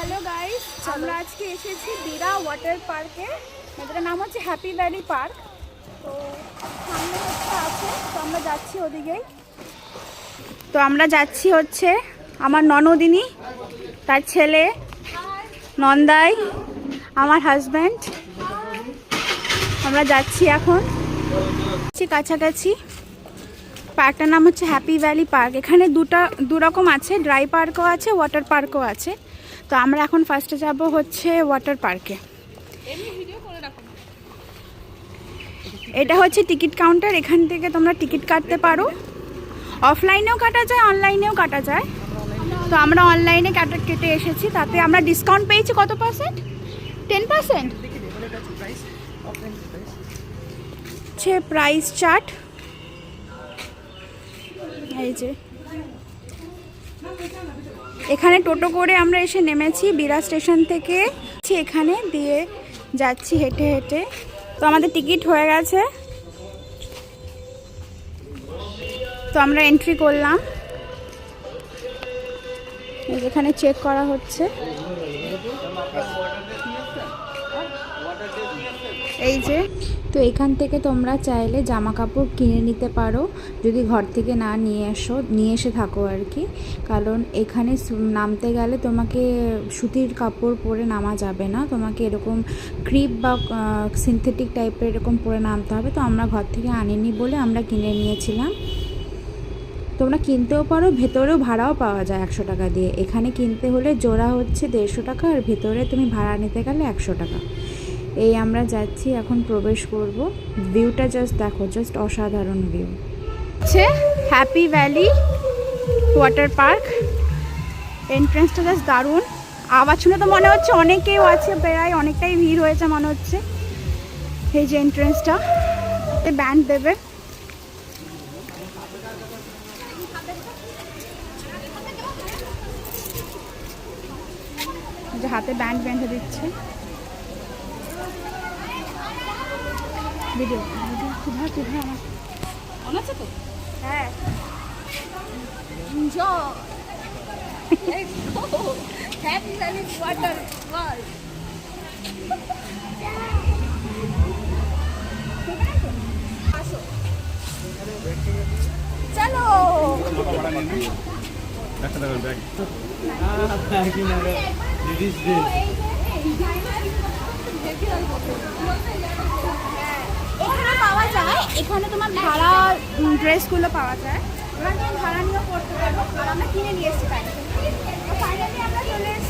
Hello guys, আমরা আজকে এসেছি বিরা ওয়াটার পার্কে, যেটার নাম হচ্ছে হ্যাপি ভ্যালি পার্ক। তো সামনে হচ্ছে আছে, তো আমরা যাচ্ছি ওদিকেই। তো আমরা যাচ্ছি হচ্ছে আমার ননদিনী, তার ছেলে নন্দাই, আমার হাজব্যান্ড। আমরা যাচ্ছি এখন কাছাকাছি। পার্কটার নাম হচ্ছে হ্যাপি ভ্যালি পার্ক। এখানে দু রকম আছে, ড্রাই পার্কও আছে, ওয়াটার পার্কও আছে। তো আমরা এখন ফার্স্টে যাব হচ্ছে ওয়াটার পার্কে। এটা হচ্ছে টিকিট কাউন্টার, এখান থেকে তোমরা টিকিট কাটতে পারো। অফলাইনেও কাটা যায়, অনলাইনেও কাটা যায়। তো আমরা অনলাইনে কেটে এসেছি, তাতে আমরা ডিসকাউন্ট পেয়েছি কত পার্সেন্ট? 10%। হচ্ছে প্রাইস চার্ট, এই যে এখানে টোটো করে আমরা এসে নেমেছি বিরা স্টেশন থেকে। এখানে দিয়ে যাচ্ছি হেঁটে হেঁটে। তো আমাদের টিকিট হয়ে গেছে, তো আমরা এন্ট্রি করলাম। এখানে চেক করা হচ্ছে। এই যে, তো এখান থেকে তোমরা চাইলে জামা কাপড় কিনে নিতে পারো, যদি ঘর থেকে না নিয়ে এসে থাকো আর কি। কারণ এখানে নামতে গেলে তোমাকে সুতির কাপড় পরে নামা যাবে না, তোমাকে এরকম ক্রিপ বা সিনথেটিক টাইপের এরকম পরে নামতে হবে। তো আমরা ঘর থেকে আনিনি বলে আমরা কিনে নিয়েছিলাম। তোমরা কিনতেও পারো, ভেতরেও ভাড়াও পাওয়া যায় 100 টাকা দিয়ে। এখানে কিনতে হলে জোড়া হচ্ছে 150 টাকা, আর ভেতরে তুমি ভাড়া নিতে গেলে 100 টাকা। এই আমরা যাচ্ছি, এখন প্রবেশ করব। ভিউটা জাস্ট দেখো, জাস্ট অসাধারণ ভিউ। হচ্ছে হ্যাপি ভ্যালি ওয়াটার পার্ক। এন্ট্রেন্সটা জাস্ট দারুণ। আওয়াজ শুনে তো মনে হচ্ছে অনেকেও আছে, প্রায় অনেকটাই ভিড় হয়েছে মনে হচ্ছে। এই যে এন্ট্রেন্সটা, ব্যান্ড দেবে। যে হাতে ব্যান্ড বেঁধে দিচ্ছে। ভিডিও কোথায় আমার মনে আছে তো? হ্যাঁ, হ্যাপি ভ্যালি ওয়াটার পার্ক। চলো এখানে পাওয়া যায়, এখানে তোমার ভাড়া ড্রেসগুলো পাওয়া যায়, এখানে তুমি ভাড়া নিয়েও পড়তে পারো। আর আমরা কিনে নিয়ে এসেছি। ফাইনালি আমরা চলে এসেছি